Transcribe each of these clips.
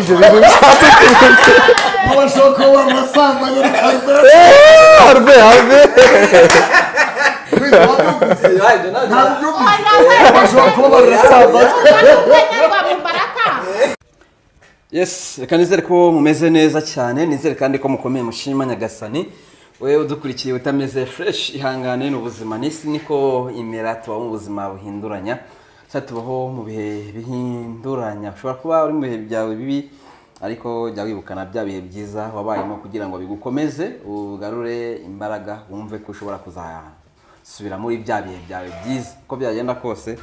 ibyo bintu bishatse abashoko b'amasamba harbe yes reka nizere ko mumeze neza cyane nizere kandi ko mukomeye mushima nyagasani wewe udukurikiye utameze fresh ihangane n'ubuzima nisi niko imera tuba mu buzima buhinduranya tubaho mu bihe bihinduranya ushobora kuba uri mu bihe byawe bibi ariko jya wibukana bya bihe byiza wabayemo kugira ngo bigukomeze ugarure imbaraga wumve ko ushobora kuzasubira muri bya bihe byawe byiza uko byagenda kose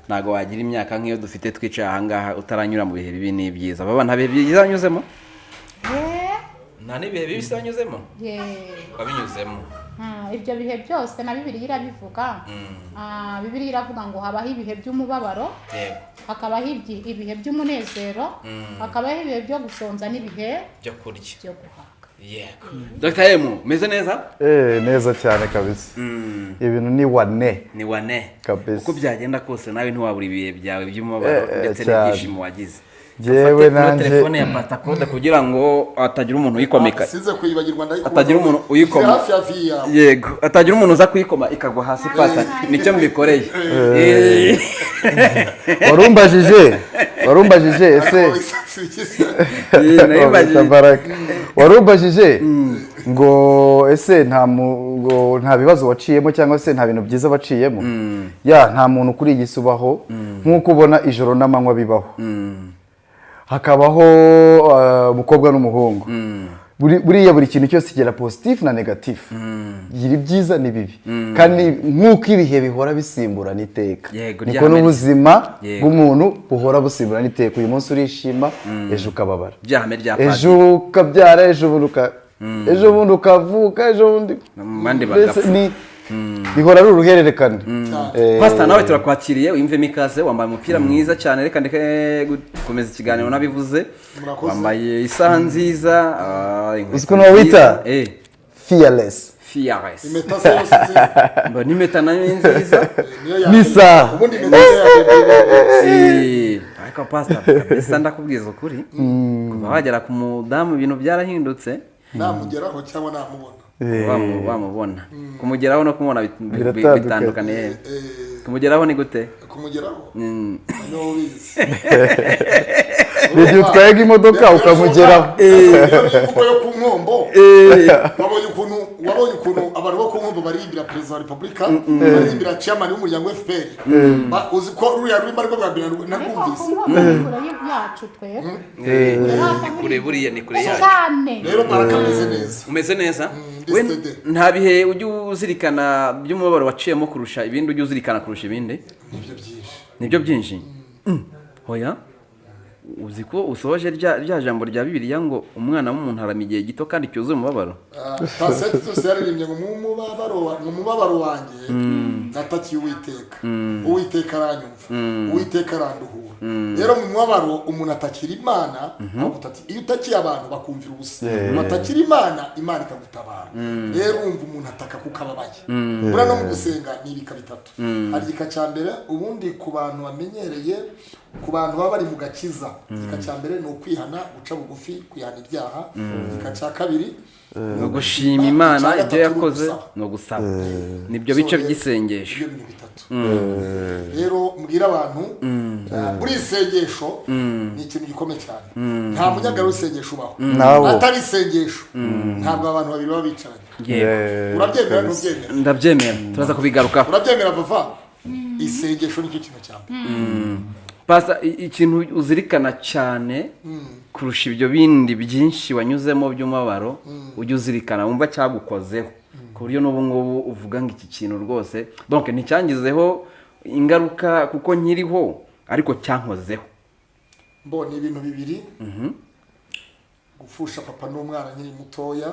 ntago wagira imyaka nk'iyo dufite twicaye ahangaha utaranyura mu bihe bibi n'ibyiza baba nta bihe byiza banyuzemo nta n'ibihe bibi se banyuzemo wabinyuzemo ibyo bihe byose na Bibiliya irabivuga Bibiliya iravuga ngo habaho ibihe by'umubabaro hakabaho ibihe by'umunezero hakabaho ibihe byo gusonza n'ibihe byo kurya byo guhaga yego Dr. Emu meze neza neza cyane kabisa ibintu ni wane kabisa uko byagenda kose nawe ntiwabura ibihe byawe by'umubabaro ndetse n'ibyishimo wagize jewe nanje telefone ya Patacode kugira ngo atagira umuntu uyikomeka size kuyibagirwa ndayikora atagira umuntu uyikoma hafi ya via yego atagira umuntu uza kuyikoma ikagwa hasi pata nicyo mbikoreye warumbajije ese warumbajije ngo ese nta bibazo waciyemo cyangwa se nta bintu byiza baciyemo ya nta muntu kuri igisubaho nkuko ubona ijoro n'amanywa bibaho hakabaho umukobwa n'umuhungu buriya buri kintu cyose kigira positif na negatif gira byiza ni bibi kandi nkuko ibihe bihora bisimburana iteka niko n'ubuzima bw'umuntu buhora busimburana iteka uyu munsi urishima ejo ukababara ejo ukabyara ejo bundi ukavuka ejo bundi bihora ari uruhererekane Pastor nawe turakwakiriye uyumve mikaze wambaye umupira mwiza cyane reka ndeke gukomeza ikiganiro nabivuze wambaye isaha nziza uziko no wita fearless impeta nayo nziza nisa ubundi ariko Pastor kabisa ndakubwiza ukuri kuva wagera ku mudamu ibintu byarahindutse namugeraho cyangwa namubona wamubona kumugeraho no kumubona bitandukanye kumugeraho ni gute kumugeraho no bizi Bigiye utwaye imodoka ukamugeraho kuko yo ku nkombo wabonye ukuntu abantu bo ku nkombo baribira president wa republika baribira chairman w'umuryango FPR uzi ko ruya ruri margo bwabira nakumvise yacu twe kure buriya ni kure yacu rero barakameze neza umeze neza nta bihe ujye uzirikana by'umubabaro waciyemo kurusha ibindi ujye uzirikana kurusha ibindi nibyo byinshi hoya uzi ko usoje rya jambo rya Bibiliya ngo umwana w'umuntu aramigiye gito kandi cyuzuye umubabaro pasete cyose yaririmbye ngo mu mubabaro wanjye natakiye uwiteka aranyumva uwiteka aranduhura rero mu mubabaro umuntu atakira Imana iyo utakiye abantu bakumvira ubusa atakira Imana ikagutabara rero umva umuntu ataka kukababaye bura no mu gusenga ni ibika bitatu hari igika cya mbere ubundi ku bantu bamenyereye ku bantu baba bari mu gakiza igika cya mbere ni ukwihana guca bugufi kwihana ibyaha igika cya kabiri no gushima Imana ibyo yakoze no gusaba nibyo bice by'isengesho rero mbwira abantu buri isengesho ni ikintu gikomeye cyane nta munyagaro w'isengesho ubaho atari isengesho ntabwo abantu babiri baba bicaranye urabyemera ntubyemera ndabyemera turaza kubigarukaho urabyemera vava isengesho nicyo kintu cya mbere Pasa ikintu uzirikana cyane kurusha ibyo bindi byinshi wanyuzemo by'umubabaro ujye uzirikana wumva cyagukozeho ku buryo n'ubu ngubu uvuga ngo iki kintu rwose donc nticyangizeho ingaruka kuko nkiriho ariko cyankozeho mbona ibintu bibiri gupfusha papa n'umwana nkiri mutoya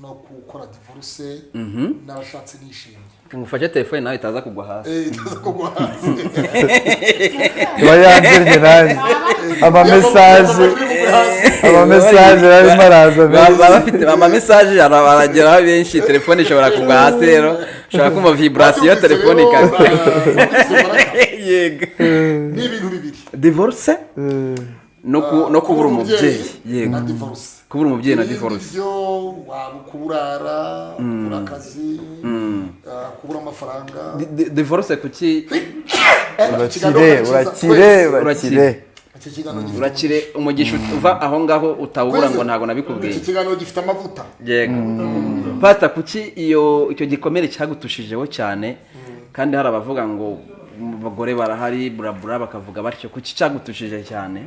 no gukora divorce n'abashatse nishimye ngufashe telefone nawe itaza kugwa hasi itaza kugwa hasi bayandire nanjye ama message ama message arimo araza baba bafite ama message arageraho benshi telefone ishobora kugwa hasi rero ushobora kumva vibration telefone yego ni ibintu bibiri divorce no kubura umubyeyi yego na divorce kubura umubyeyi na divorce ibyo waba kuburara kubura akazi kubura amafaranga divorce kuki urakire umugisha uva aho ngaho utawubura ngo ntago nabikubwiye iki kiganiro gifite amavuta yego pata kuki icyo gikomere cyagutushijeho cyane kandi hari abavuga ngo abagore barahari burabura bakavuga batyo kuki cyagutushije cyane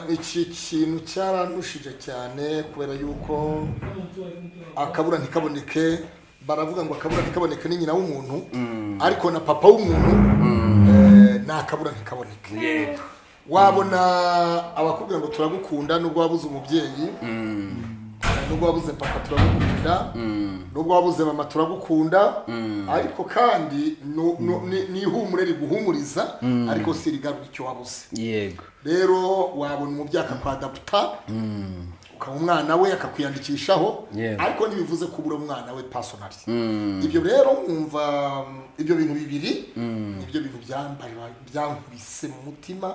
iki kintu cyarantushije cyane kubera yuko akabura ntikaboneke baravuga ngo akabura ntikaboneke ni nyina w'umuntu ariko na papa w'umuntu nta kabura ntikaboneke wabona abakubwira ngo turagukunda nubwo wabuze umubyeyi nubwo wabuze papa turagukunda nubwo wabuze mama turagukunda ariko kandi ni ihumure riguhumuriza ariko si rigarura icyo wabuze yego rero wabona umubyeyi akakwadaputa ukaba umwana we akakwiyandikishaho ariko ntibivuze kubura umwana we personally ibyo rero nkumva ibyo bintu bibiri ibyo bintu byankubise mu mutima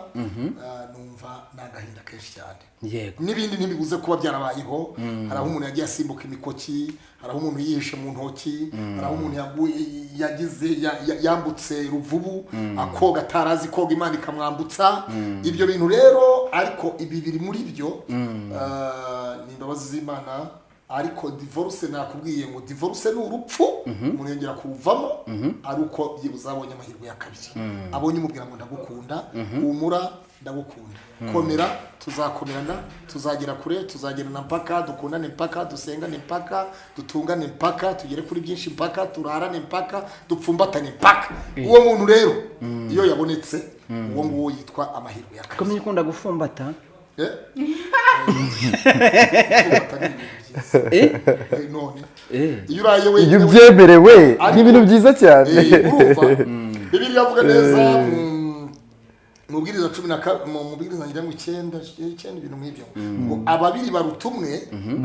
numva n'agahinda kenshi cyane n'ibindi ntibibuze kuba byarabayeho hari aho umuntu yagiye asimbuka imikoki hari aho umuntu yihishe mu ntoki hari aho umuntu yambutse ruvubu akoga atarazi koga Imana ikamwambutsa ibyo bintu rero ariko ibi biri muri byo ni imbabazi z'Imana ariko divorce nakubwiye ngo divorce ni urupfu umuntu yongera kuruvamo ari uko byibuze abonye amahirwe ya kabiri abonye umubwira ngo ndagukunda humura ndagukunda komera tuzakomerana tuzagera kure tuzagerana mpaka dukundane mpaka dusengane mpaka dutungane mpaka tugere kuri byinshi mpaka turarane mpaka dupfumbatane mpaka uwo muntu rero iyo yabonetse uwo nguwo yitwa amahirwe ya kabiri komeye ukunda gufumbata none iyo uraye we ibyo byemerewe ni ibintu byiza cyane Bibiliya avuga neza mubwiriza 10 mu mubwiriza ngira ngo 9 ibintu nk'ibyo ngo ababiri barutumwe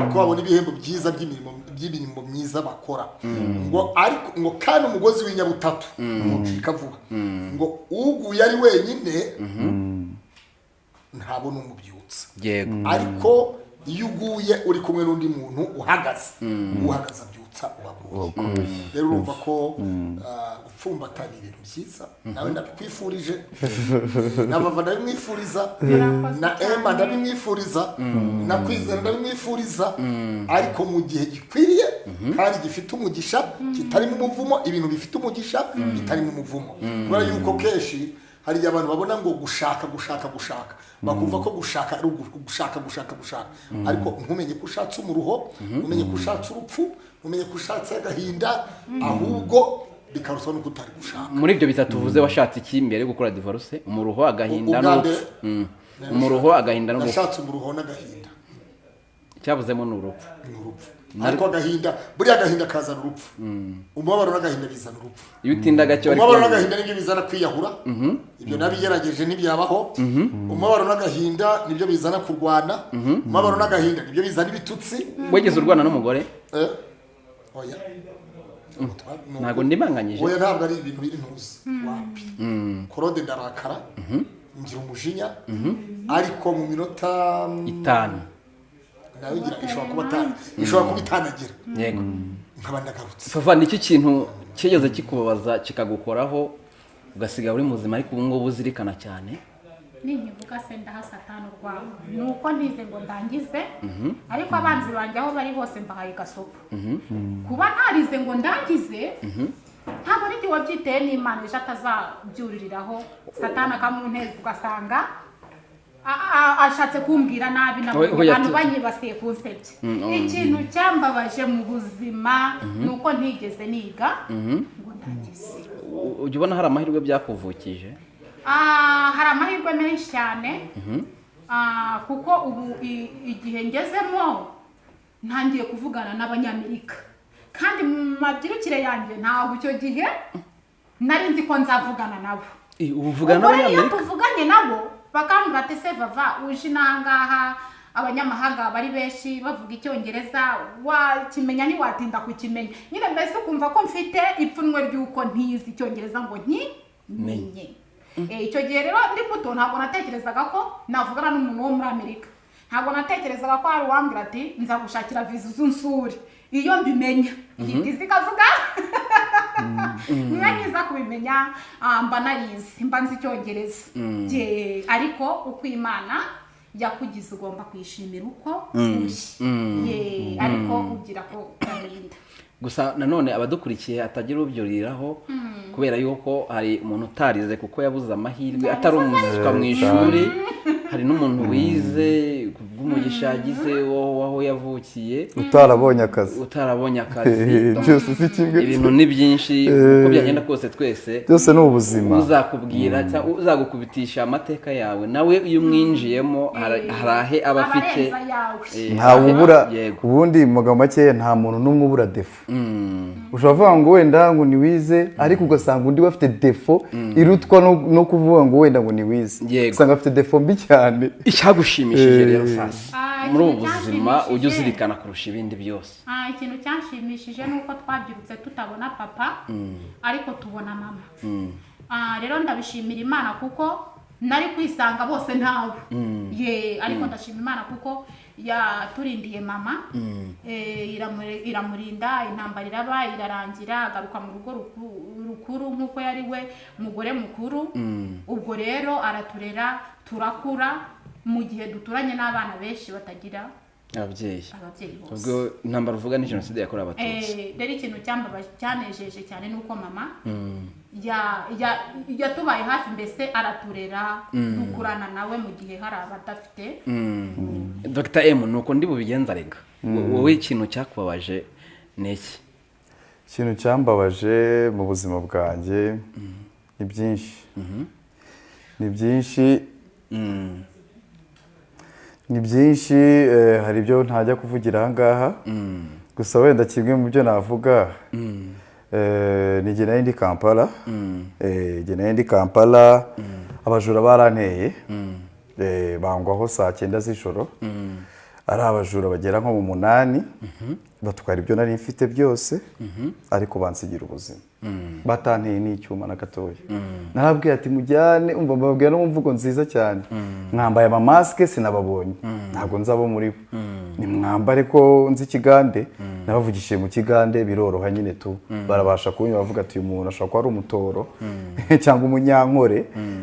ko babona ibihembo byiza by'imirimo myiza bakora ngo ariko ngo kandi umugozi w'inyabutatu kavuga ngo uguye ari wenyine ntabona umubyutsa ariko iyo uguye uri kumwe n'undi muntu uhagaze abyutsa uwaguye rero urumva ko gupfumbata ni ibintu byiza nawe ndabikwifurije na Bava ndabimwifuriza na Emma ndabimwifuriza na Kwizera ndabimwifuriza ariko mu gihe gikwiriye kandi gifite umugisha kitarimo umuvumo ibintu bifite umugisha bitarimo umuvumo kubera yuko kenshi hari abantu babona ngo gushaka bakumva ko gushaka ari gushaka ariko ntumenye ko ushatse umuruho umenye ko ushatse urupfu umenye ko ushatse agahinda ahubwo bikarushaho no kutari gushaka muri ibyo bitatu uvuze washatse iki mbere yo gukora divorce umuruho agahinda n'urupfu umuruho agahinda no nashatse umuruho n'agahinda cyavuzemo n'urupfu ariko agahinda buri agahinda kazana urupfu umubabaro n'agahinda bizana urupfu iyo utinda gacyo ariko umubabaro n'agahinda nibyo bizana kwiyahura ibyo nabigerageje ntibyabaho umubabaro n'agahinda nibyo bizana kurwana umubabaro n'agahinda nibyo bizana ibitutsi wegeze urwana n'umugore oya ntago ndimanganyije oya ntabwo ari ibintu biri ntuzi wapi Claude ndarakara ngira umujinya ariko mu minota 5 nabigira ishobora kuba itanagira yego nkaba ndagarutse Fava niki kintu kigeze kikubabaza kikagukoraho ugasiga uri muzima ariko ubu ngubu uzirikana cyane ninkivuga se ndaha Satani urwaho nuko ntize ngo ndangize ariko abanzi banjye aho bari hose mbahaye gasopo kuba ntarize ngo ndangize ntabwo ari igihe wabyiteye n'Imana ejo atazabyuririraho Satani akamunteza ugasanga ashatse kumbwira nabi abantu banyibasiye kunsebye ikintu cyambabaje mu buzima nuko ntigeze niga ngo ndangize ujya ubona hari amahirwe byakuvukije hari amahirwe menshi cyane kuko ubu igihe ngezemo ntangiye kuvugana n'Abanyamerika kandi mu mabyirukire yanjye ntabwo icyo gihe nari nzi ko nzavugana nabo ubu uvugana n'Abanyamerika tuvuganye nabo bakambwira ati se vava uje n'ahangaha abanyamahanga bari benshi bavuga icyongereza wakimenya ntiwatinda kukimenya nyine mbese ukumva ko mfite ipfunwe ry'uko ntizi icyongereza ngo nkimenye icyo gihe rero ndi muto ntabwo natekerezaga ko navugana n'umuntu wo muri Amerika ntabwo natekerezaga ko hari uwambwira ati nzagushakira viza uzunsure iyo mbimenya ihita ikavuga niba nyiza kubimenya mba narizi mba nzi icyongereza ariko uko Imana yakugize ugomba kwishimira uko uri ariko ugira ko utarinda gusa nanone abadukurikiye atagira ubyuriraho kubera yuko hari umuntu utarize kuko yabuze amahirwe atari umuswa mu ishuri hari n'umuntu wize bw'umugisha yagize waho yavukiye utarabonye akazi byose si kimwe ibintu ni byinshi uko byagenda kose twese byose ni ubuzima uzakubwira cyangwa uzagukubitisha amateka yawe nawe iyo umwinjiyemo harahe aba afite ntawe ubura ubundi mu magambo makeya nta muntu n'umwe ubura defo ushobora kuvuga ngo wenda ngo ni wize ariko ugasanga undi bafite defo irutwa no kuvuga ngo wenda ngo ni wize usanga afite defo mbi cyane icyagushimishije rero sasa muri ubu buzima ujye uzirikana kurusha ibindi byose ikintu cyanshimishije ni uko twabyirutse tutabona papa ariko tubona mama rero ndabishimira Imana kuko nari kwisanga bose ntawe ariko ndashima Imana kuko yaturindiye mama iramurinda intambara iraba irarangira agaruka mu rugo rukuru nk'uko yari we mugore mukuru ubwo rero araturera turakura mu gihe duturanye n'abana benshi batagira ababyeyi bose ubwo intambara uvuga ni jenoside yakorewe abatutsi rero ikintu cyanejeje cyane ni uko mama yatubaye hafi mbese araturera dukurana nawe mu gihe hari abadafite Dr. M nuko ndi bubigenza rega wowe ikintu cyakubabaje ni iki ikintu cyambabaje mu buzima bwanjye ni byinshi ni byinshi hari ibyo ntajya kuvugira aha ngaha gusa wenda kimwe mu byo navuga ni jye nari ndi Kampala abajura baranteye bangwaho saa 9 z'ijoro ari abajura bagera nko mu 8 batwara ibyo nari mfite byose ariko bansigira ubuzima batanteye n'icyuma na gatoya narabwiye ati mujyane umva mbabwira no mu mvugo nziza cyane mwambaye amamaske sinababonye ntabwo nzabo muri bo ni mwambare ko nzi Kigande nabavugishije mu Kigande biroroha nyine tu barabasha kunywa bavuga ati uyu muntu ashobora kuba ari umutoro cyangwa umunyankore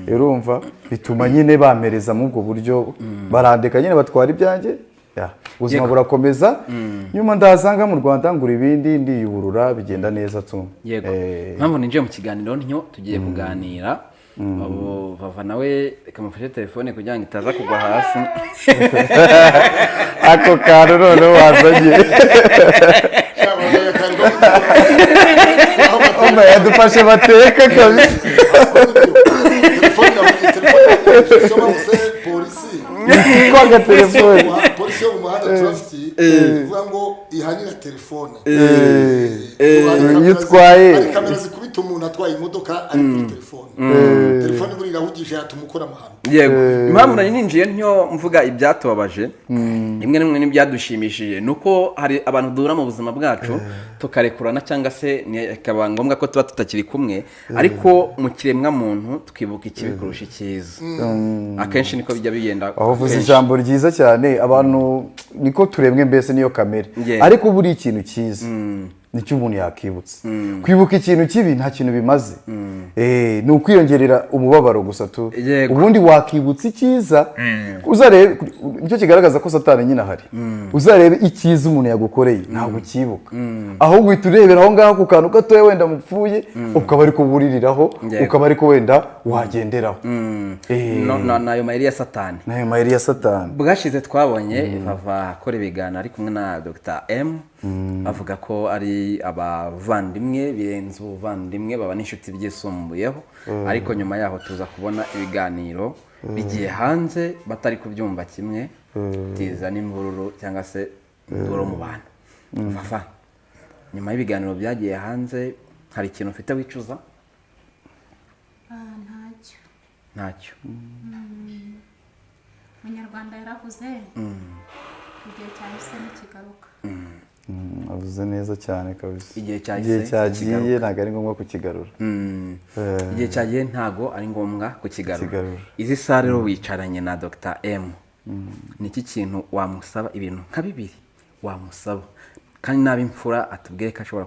urumva bituma nyine bamereza mu ubwo buryo barandeka nyine batwara ibyanjye ubuzima burakomeza nyuma ndahasanga mu Rwanda ngura ibindi ndiyuburura bigenda neza tu yego mpamvu ninjiye mu kiganiro ntyo tugiye kuganira abo bava nawe kamufashe telefone kugira ngo itaza kugwa hasi ako kantu none wazanye yadufashe bateka kabisa kwaga telefone polisi yo mu muhanda traffic ivuga ngo ihanira telefone yitwaye kamera zikubita umuntu atwaye imodoka ari kuri telefone telefone muri irahugije yatumukora amahano yego impamvu nari ninjiye ntyo mvuga ibyatubabaje rimwe n'imwe n'ibyadushimishije nuko hari abantu duhura mu buzima bwacu tukarekurana cyangwa se akaba ngombwa ko tuba tutakiri kumwe ariko mu kiremwa muntu tukibuka ikibi kurusha icyiza akenshi niko bijya bigenda aho uvuze ijambo ryiza cyane abantu niko turemwe mbese niyo kamere ariko buri ikintu cyiza nicyo umuntu yakibutsa kwibuka ikintu kibi nta kintu bimaze ni ukwiyongerera umubabaro gusa tu ubundi wakibutsa icyiza uzarebe nicyo kigaragaza ko Satani nyine ahari uzarebe icyiza umuntu yagukoreye ntabwo ukibuka ahubwo uhita urebera aho ngaho ku kantu gatoya wenda mupfuye ukaba ari kubuririraho ukaba ari ko wenda wagenderaho nayo mayeri ya Satani bwashize twabonye bava akora ibiganiro ari kumwe na Dr. M avuga ko ari abavandimwe birenze ubuvandimwe baba n'inshuti byisumbuyeho ariko nyuma yaho tuza kubona ibiganiro bigiye hanze batari kubyumva kimwe tiza n'imvururu cyangwa se induru mu bantu Fafa nyuma y'ibiganiro byagiye hanze hari ikintu ufite wicuza ntacyo umunyarwanda yaravuze igihe cyahise ntikigaruka avuze neza cyane kabisa Igihe igihe cyagiye ntabwo ari ngombwa kukigarura igihe cyagiye ntago ari ngombwa kukigarura Kukigarura. izi saha rero wicaranye na Dr M ni iki kintu wamusaba ibintu nka bibiri wamusaba kandi naba imfura atubwire ko ashobora